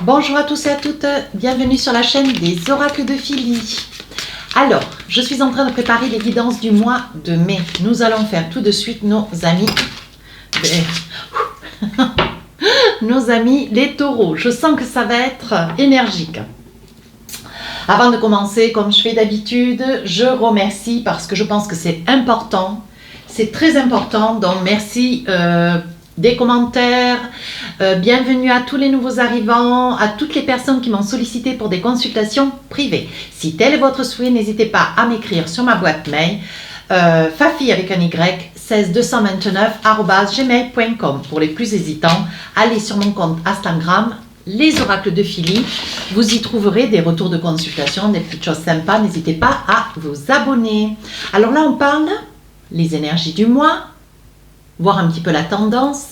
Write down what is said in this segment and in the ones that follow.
Bonjour à tous et à toutes, bienvenue sur la chaîne des oracles de Philly. Alors, je suis en train de préparer les guidances du mois de mai. Nous allons faire tout de suite nos amis nos amis les taureaux. Je sens que ça va être énergique. Avant de commencer, comme je fais d'habitude, je remercie parce que je pense que c'est important. C'est très important, donc merci des commentaires. Bienvenue à tous les nouveaux arrivants, à toutes les personnes qui m'ont sollicité pour des consultations privées. Si tel est votre souhait, n'hésitez pas à m'écrire sur ma boîte mail fafi avec un y 16229@gmail.com. Pour les plus hésitants, allez sur mon compte Instagram les oracles de Philly. Vous y trouverez des retours de consultation, des petites choses sympas. N'hésitez pas à vous abonner. Alors là, on parle les énergies du mois, voir un petit peu la tendance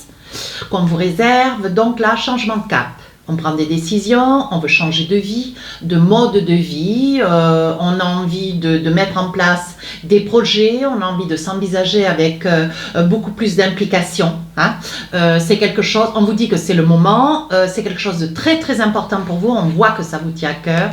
qu'on vous réserve. Donc là, changement de cap. On prend des décisions, on veut changer de vie, de mode de vie, on a envie de mettre en place des projets, on a envie de s'envisager avec beaucoup plus d'implication. Hein. C'est quelque chose, on vous dit que c'est le moment, c'est quelque chose de très très important pour vous, on voit que ça vous tient à cœur.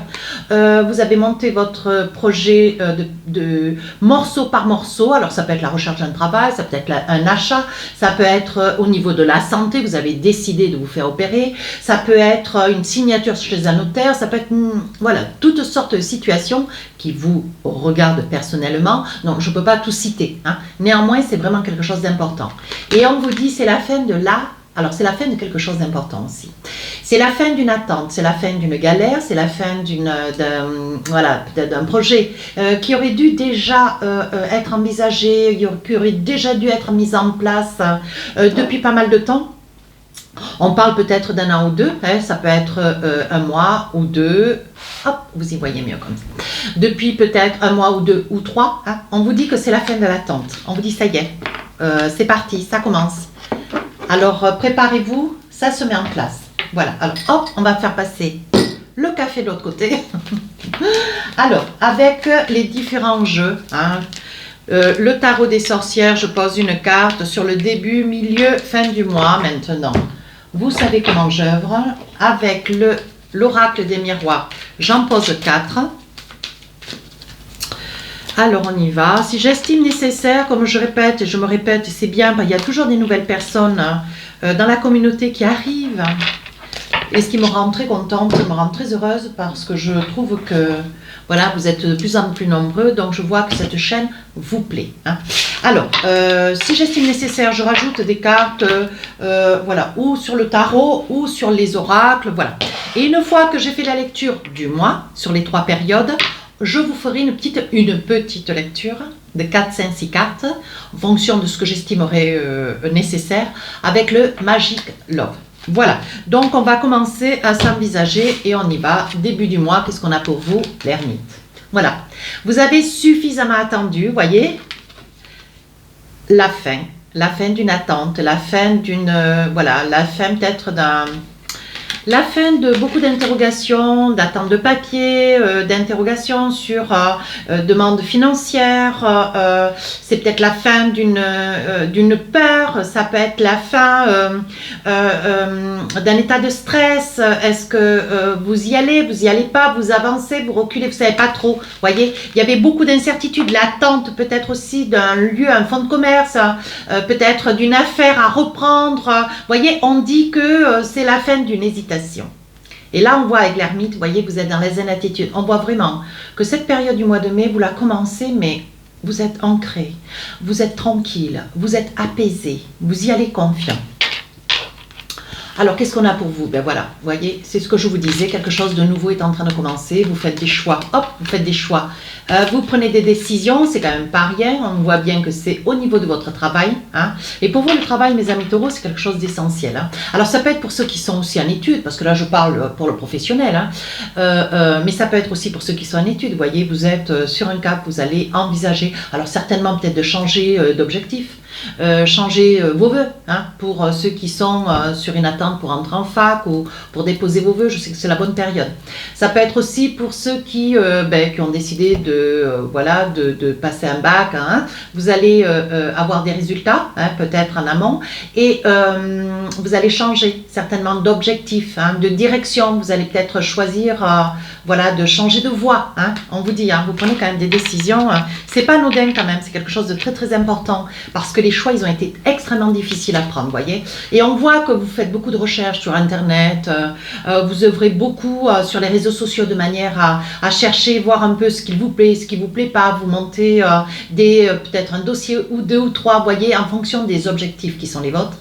Vous avez monté votre projet de morceau par morceau, alors ça peut être la recherche d'un travail, ça peut être un achat, ça peut être au niveau de la santé, vous avez décidé de vous faire opérer, ça peut être une signature chez un notaire, ça peut être voilà, toutes sortes de situations qui vous regardent personnellement. Donc je ne peux pas tout citer. Hein. Néanmoins, c'est vraiment quelque chose d'important. Et on vous dit, c'est la fin de la... Alors c'est la fin de quelque chose d'important aussi. C'est la fin d'une attente, c'est la fin d'une galère, c'est la fin voilà, peut-être d'un projet qui aurait dû déjà être envisagé, qui aurait déjà dû être mis en place depuis pas mal de temps. On parle peut-être d'un an ou deux, hein, ça peut être un mois ou deux, hop, vous y voyez mieux comme ça. Depuis peut-être un mois ou deux ou trois, hein, on vous dit que c'est la fin de l'attente. On vous dit ça y est, c'est parti, ça commence. Alors préparez-vous, ça se met en place. Voilà, alors hop, on va faire passer le café de l'autre côté. Alors, avec les différents jeux, hein, le tarot des sorcières, je pose une carte sur le début, milieu, fin du mois maintenant. Vous savez comment j'œuvre. Avec l'oracle des miroirs, j'en pose 4. Alors on y va. Si j'estime nécessaire, comme je répète et je me répète, c'est bien, il y a toujours des nouvelles personnes dans la communauté qui arrivent. Et ce qui me rend très contente, qui me rend très heureuse parce que je trouve que voilà, vous êtes de plus en plus nombreux, donc je vois que cette chaîne vous plaît. Hein. Alors, si j'estime nécessaire, je rajoute des cartes, voilà, ou sur le tarot ou sur les oracles, voilà. Et une fois que j'ai fait la lecture du mois sur les 3 périodes, je vous ferai une petite lecture de 4, 5, 6 cartes en fonction de ce que j'estimerais nécessaire avec le Magic Love. Voilà, donc on va commencer à s'envisager et on y va. Début du mois, qu'est-ce qu'on a pour vous? L'ermite. Voilà, vous avez suffisamment attendu, voyez, la fin d'une attente, la fin d'une, voilà, la fin peut-être la fin de beaucoup d'interrogations, d'attente de papier, d'interrogations sur demande financière, c'est peut-être la fin d'une peur, ça peut être la fin d'un état de stress. Est-ce que vous y allez pas, vous avancez, vous reculez, vous ne savez pas trop. Voyez, il y avait beaucoup d'incertitudes, l'attente peut-être aussi d'un lieu, un fonds de commerce, peut-être d'une affaire à reprendre. Voyez, on dit que c'est la fin d'une hésitation. Et là, on voit avec l'ermite, vous voyez, vous êtes dans la zen attitude. On voit vraiment que cette période du mois de mai, vous la commencez, mais vous êtes ancré, vous êtes tranquille, vous êtes apaisé, vous y allez confiant. Alors, qu'est-ce qu'on a pour vous? Ben voilà, vous voyez, c'est ce que je vous disais, quelque chose de nouveau est en train de commencer, vous faites des choix, hop, vous faites des choix. Vous prenez des décisions, c'est quand même pas rien, on voit bien que c'est au niveau de votre travail. Hein. Et pour vous, le travail, mes amis taureaux, c'est quelque chose d'essentiel. Hein. Alors, ça peut être pour ceux qui sont aussi en études, parce que là, je parle pour le professionnel, hein. Mais ça peut être aussi pour ceux qui sont en études. Vous voyez, vous êtes sur un cap, vous allez envisager, alors certainement peut-être de changer d'objectif. changer vos vœux, hein, pour ceux qui sont sur une attente pour entrer en fac ou pour déposer vos vœux, je sais que c'est la bonne période. Ça peut être aussi pour ceux qui ont décidé voilà, de passer un bac, hein, vous allez avoir des résultats, hein, peut-être en amont, et vous allez changer certainement d'objectif, hein, de direction, vous allez peut-être choisir voilà, de changer de voie, hein, on vous dit, hein, vous prenez quand même des décisions, c'est pas anodin quand même, c'est quelque chose de très très important, parce que les choix, ils ont été extrêmement difficiles à prendre, voyez. Et on voit que vous faites beaucoup de recherches sur Internet, vous œuvrez beaucoup sur les réseaux sociaux de manière à chercher, voir un peu ce qui vous plaît pas, vous montez peut-être un dossier ou 2 ou 3, voyez, en fonction des objectifs qui sont les vôtres.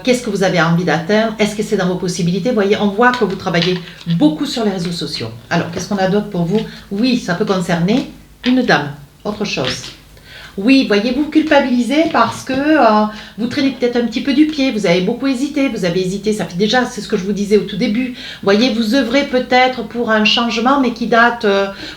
Qu'est-ce que vous avez envie d'atteindre? Est-ce que c'est dans vos possibilités? Vous voyez, on voit que vous travaillez beaucoup sur les réseaux sociaux. Alors, qu'est-ce qu'on a d'autre pour vous? Oui, ça peut concerner une dame, autre chose. Oui, voyez-vous culpabiliser parce que vous traînez peut-être un petit peu du pied, vous avez beaucoup hésité, ça fait déjà, c'est ce que je vous disais au tout début. Voyez, vous œuvrez peut-être pour un changement, mais qui date,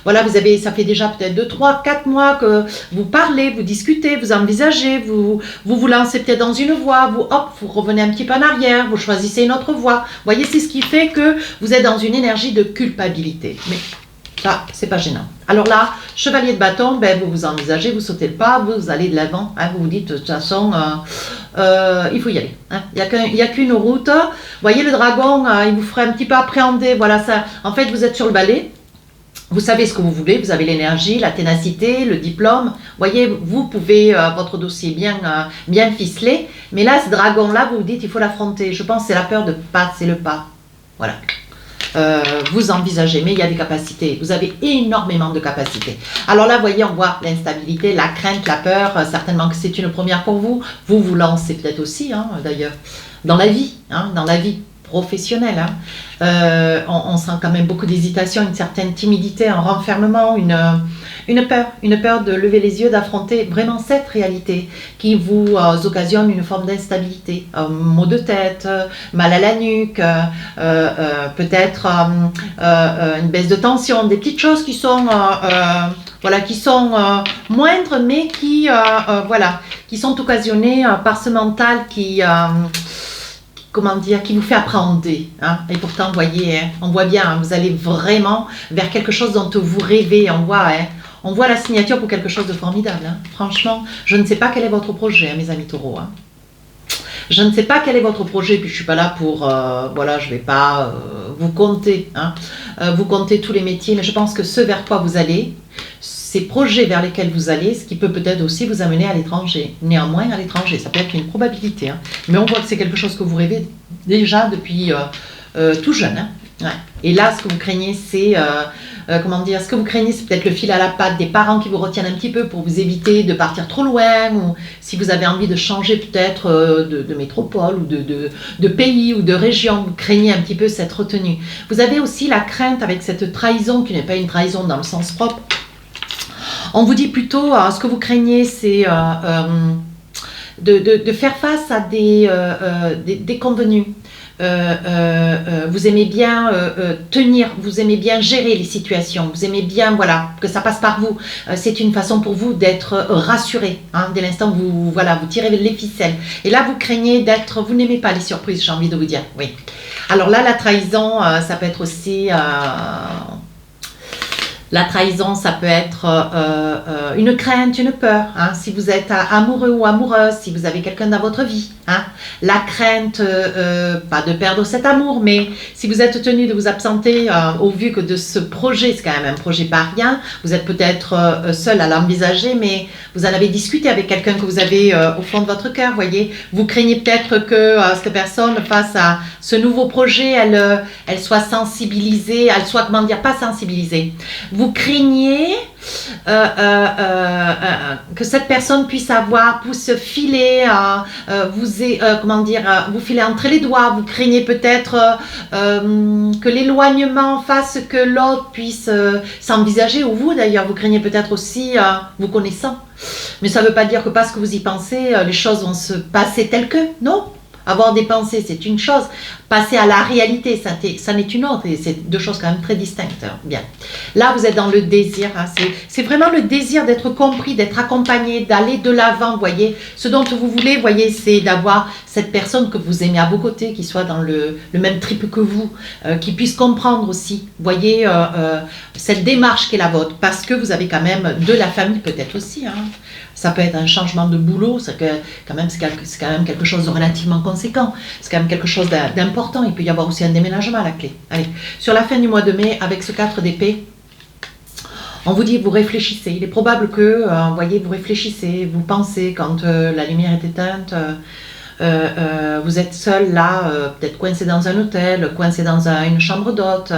voilà, ça fait déjà peut-être 2, 3, 4 mois que vous parlez, vous discutez, vous envisagez, vous lancez peut-être dans une voie, vous revenez un petit peu en arrière, vous choisissez une autre voie. Voyez, c'est ce qui fait que vous êtes dans une énergie de culpabilité. Mais ça, c'est pas gênant. Alors là, chevalier de bâton, vous vous envisagez, vous sautez le pas, vous allez de l'avant, hein, vous vous dites, de toute façon, il faut y aller. Hein. Il n'y a qu'une route. Vous voyez, le dragon, il vous ferait un petit peu appréhender. Voilà, ça. En fait, vous êtes sur le balai, vous savez ce que vous voulez, vous avez l'énergie, la ténacité, le diplôme. Vous voyez, vous pouvez, votre dossier bien ficelé. Mais là, ce dragon-là, vous vous dites, il faut l'affronter. Je pense que c'est la peur de passer le pas. Voilà. Vous envisagez, mais il y a des capacités, vous avez énormément de capacités. Alors là, vous voyez, on voit l'instabilité, la crainte, la peur, certainement que c'est une première pour vous. Vous lancez peut-être aussi, hein, d'ailleurs, dans la vie professionnelle. Hein. On sent quand même beaucoup d'hésitation, une certaine timidité, un renfermement, une peur de lever les yeux, d'affronter vraiment cette réalité qui vous occasionne une forme d'instabilité, maux de tête, mal à la nuque, peut-être une baisse de tension, des petites choses qui sont voilà, qui sont moindres, mais qui sont occasionnées par ce mental qui qui vous fait appréhender. Hein. Et pourtant, vous voyez, hein, on voit bien, hein, vous allez vraiment vers quelque chose dont vous rêvez. On voit la signature pour quelque chose de formidable. Hein. Franchement, je ne sais pas quel est votre projet, hein, mes amis taureaux. Hein. Je ne sais pas quel est votre projet, puis je ne suis pas là pour, voilà, je ne vais pas vous compter, hein, vous compter tous les métiers, mais je pense que ce vers quoi vous allez, ces projets vers lesquels vous allez, ce qui peut peut-être aussi vous amener à l'étranger. Néanmoins, à l'étranger, ça peut être une probabilité. Hein. Mais on voit que c'est quelque chose que vous rêvez déjà depuis tout jeune. Hein. Ouais. Et là, ce que vous craignez, c'est ce que vous craignez, c'est peut-être le fil à la patte des parents qui vous retiennent un petit peu pour vous éviter de partir trop loin, ou si vous avez envie de changer peut-être de métropole ou de pays ou de région, vous craignez un petit peu cette retenue. Vous avez aussi la crainte avec cette trahison qui n'est pas une trahison dans le sens propre. On vous dit plutôt, ce que vous craignez, c'est de faire face à des convenus. Vous aimez bien tenir, vous aimez bien gérer les situations, vous aimez bien, voilà, que ça passe par vous. C'est une façon pour vous d'être rassuré. Hein, dès l'instant où vous tirez les ficelles. Et là, vous craignez vous n'aimez pas les surprises, j'ai envie de vous dire. Oui. Alors là, la trahison, ça peut être aussi... La trahison, ça peut être une crainte, une peur. Hein, si vous êtes amoureux ou amoureuse, si vous avez quelqu'un dans votre vie. Hein, la crainte, pas de perdre cet amour, mais si vous êtes tenu de vous absenter au vu que de ce projet, c'est quand même un projet pas rien, vous êtes peut-être seul à l'envisager, mais vous en avez discuté avec quelqu'un que vous avez au fond de votre cœur, voyez. Vous craignez peut-être que cette personne, face à ce nouveau projet, elle soit sensibilisée, elle soit, pas sensibilisée. Vous craignez que cette personne puisse se filer, vous filer entre les doigts. Vous craignez peut-être que l'éloignement fasse que l'autre puisse s'envisager, ou vous d'ailleurs, vous craignez peut-être aussi vous connaissant. Mais ça ne veut pas dire que parce que vous y pensez, les choses vont se passer telles que, non. Avoir des pensées, c'est une chose. Passer à la réalité, ça n'est une autre. Et c'est deux choses quand même très distinctes. Bien. Là, vous êtes dans le désir. Hein. C'est vraiment le désir d'être compris, d'être accompagné, d'aller de l'avant, voyez. Ce dont vous voulez, voyez, c'est d'avoir cette personne que vous aimez à vos côtés, qui soit dans le même trip que vous, qui puisse comprendre aussi, voyez, cette démarche qui est la vôtre. Parce que vous avez quand même de la famille peut-être aussi. Hein. Ça peut être un changement de boulot, c'est quand même quelque chose de relativement conséquent. C'est quand même quelque chose d'important. Il peut y avoir aussi un déménagement à la clé. Allez, sur la fin du mois de mai, avec ce 4 d'épée, on vous dit, vous réfléchissez. Il est probable que, voyez, vous réfléchissez, vous pensez quand la lumière est éteinte. Vous êtes seul là, peut-être coincé dans un hôtel, coincé dans une chambre d'hôte,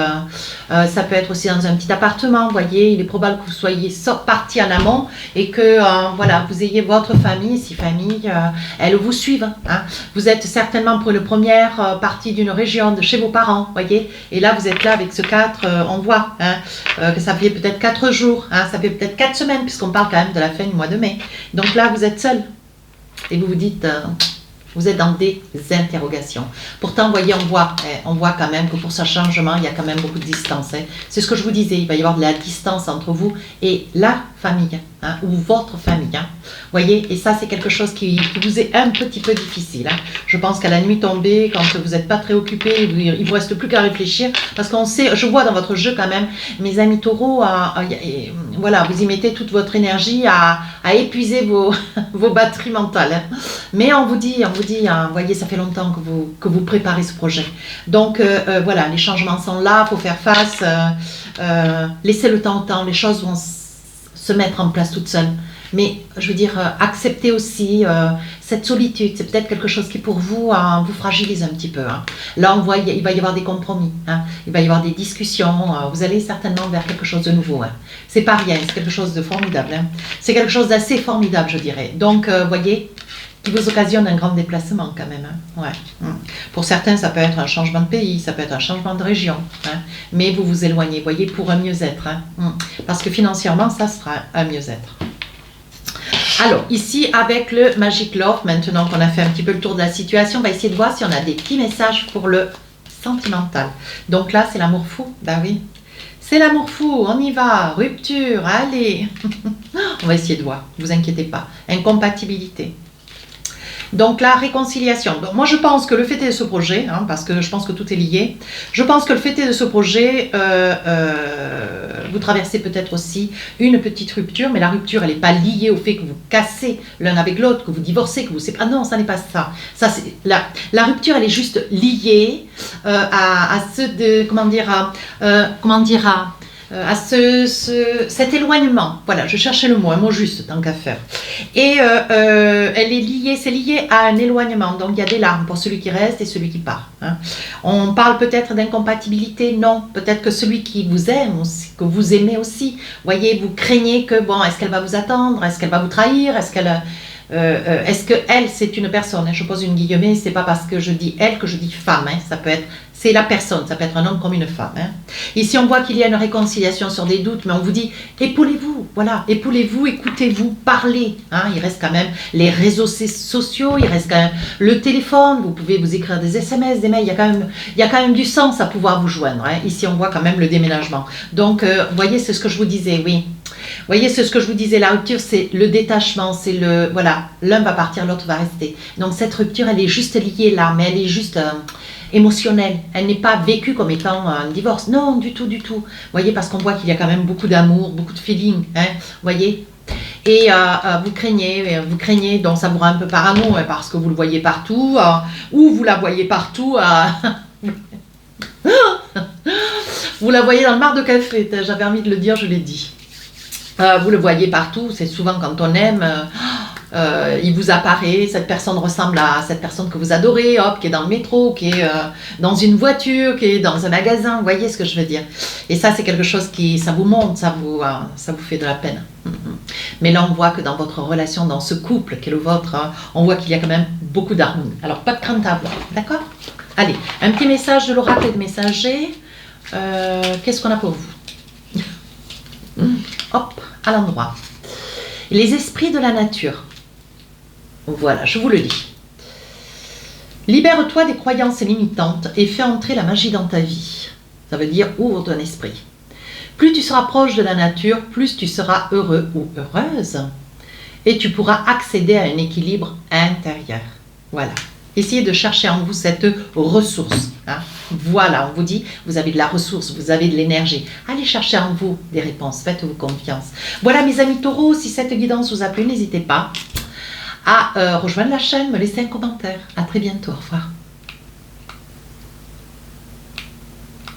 ça peut être aussi dans un petit appartement, vous voyez, il est probable que vous soyez parti en amont et que voilà, vous ayez votre famille, si famille, elles vous suivent. Hein. Vous êtes certainement pour une première partie d'une région, de chez vos parents, voyez, et là vous êtes là avec ce 4, on voit hein, que ça fait peut-être 4 jours, hein, ça fait peut-être 4 semaines, puisqu'on parle quand même de la fin du mois de mai. Donc là vous êtes seul et vous vous dites... vous êtes dans des interrogations. Pourtant, vous voyez, on voit quand même que pour ce changement, il y a quand même beaucoup de distance. Hein. C'est ce que je vous disais, il va y avoir de la distance entre vous et la famille, hein, ou votre famille. Hein. Voyez, et ça, c'est quelque chose qui vous est un petit peu difficile. Hein. Je pense qu'à la nuit tombée, quand vous n'êtes pas très occupé, il ne vous reste plus qu'à réfléchir, parce qu'on sait, je vois dans votre jeu quand même, mes amis taureaux, voilà, vous y mettez toute votre énergie à épuiser vos batteries mentales. Hein. Mais on vous dit, hein, voyez, ça fait longtemps que vous préparez ce projet. Donc, voilà, les changements sont là, il faut faire face, laissez le temps au temps, les choses vont se mettre en place toutes seules. Mais, je veux dire, acceptez aussi cette solitude. C'est peut-être quelque chose qui, pour vous, vous fragilise un petit peu. Hein. Là, on voit, il va y avoir des compromis. Hein. Il va y avoir des discussions. Vous allez certainement vers quelque chose de nouveau. Hein. C'est pas rien, c'est quelque chose de formidable. Hein. C'est quelque chose d'assez formidable, je dirais. Donc, voyez, qui vous occasionne un grand déplacement quand même. Hein. Ouais. Pour certains, ça peut être un changement de pays, ça peut être un changement de région. Hein. Mais vous vous éloignez, voyez, pour un mieux-être. Hein. Parce que financièrement, ça sera un mieux-être. Alors, ici, avec le Magic Love, maintenant qu'on a fait un petit peu le tour de la situation, on va essayer de voir si on a des petits messages pour le sentimental. Donc là, c'est l'amour fou. Ben oui. C'est l'amour fou, on y va. Rupture, allez. On va essayer de voir, ne vous inquiétez pas. Incompatibilité. Donc la réconciliation. Donc, moi je pense que le fait de ce projet, hein, parce que je pense que tout est lié, je pense que le fait de ce projet, vous traversez peut-être aussi une petite rupture, mais la rupture elle n'est pas liée au fait que vous cassez l'un avec l'autre, que vous divorcez, que vous séparez. Ah non, ça n'est pas ça. La rupture elle est juste liée à cet éloignement. Voilà, je cherchais le mot, un mot juste, tant qu'à faire. Et elle est liée, c'est lié à un éloignement. Donc, il y a des larmes pour celui qui reste et celui qui part. Hein. On parle peut-être d'incompatibilité, non. Peut-être que celui qui vous aime, que vous aimez aussi, voyez, vous craignez que, bon, est-ce qu'elle va vous attendre? Est-ce qu'elle va vous trahir? Est-ce que elle, c'est une personne? Je pose une guillemets, c'est pas parce que je dis elle que je dis femme. Hein. Ça peut être... c'est la personne, ça peut être un homme comme une femme. Hein. Ici, on voit qu'il y a une réconciliation sur des doutes, mais on vous dit, épaulez-vous, voilà, épaulez-vous, écoutez-vous, parlez. Hein. Il reste quand même les réseaux sociaux, il reste quand même le téléphone, vous pouvez vous écrire des SMS, des mails, il y a quand même du sens à pouvoir vous joindre. Hein. Ici, on voit quand même le déménagement. Donc, vous voyez, c'est ce que je vous disais, oui. Vous voyez, c'est ce que je vous disais, la rupture, c'est le détachement, c'est le... voilà, l'un va partir, l'autre va rester. Donc, cette rupture, elle est juste liée là, mais elle est juste... émotionnelle, elle n'est pas vécue comme étant un divorce, non, du tout, du tout. Vous voyez, parce qu'on voit qu'il y a quand même beaucoup d'amour, beaucoup de feeling, hein, vous voyez. Et vous craignez, donc ça vous rend un peu parano, hein, parce que vous le voyez partout, ou vous la voyez partout, vous la voyez dans le mar de café, j'avais envie de le dire, je l'ai dit. Vous le voyez partout, c'est souvent quand on aime... il vous apparaît, cette personne ressemble à cette personne que vous adorez, hop, qui est dans le métro, qui est dans une voiture, qui est dans un magasin, vous voyez ce que je veux dire. Et ça, c'est quelque chose qui, ça vous monte, ça vous fait de la peine. Mais là, on voit que dans votre relation, dans ce couple qui est le vôtre, on voit qu'il y a quand même beaucoup d'harmonie. Alors, pas de crainte à avoir, d'accord? Allez, un petit message de l'oracle et de messager. Qu'est-ce qu'on a pour vous? Hop, à l'endroit. Les esprits de la nature. Voilà, je vous le dis. Libère-toi des croyances limitantes et fais entrer la magie dans ta vie. Ça veut dire ouvre ton esprit. Plus tu seras proche de la nature, plus tu seras heureux ou heureuse et tu pourras accéder à un équilibre intérieur. Voilà. Essayez de chercher en vous cette ressource. Hein. Voilà, on vous dit, vous avez de la ressource, vous avez de l'énergie. Allez chercher en vous des réponses, faites-vous confiance. Voilà mes amis taureaux, si cette guidance vous a plu, n'hésitez pas à rejoindre la chaîne, me laisser un commentaire. À très bientôt, au revoir.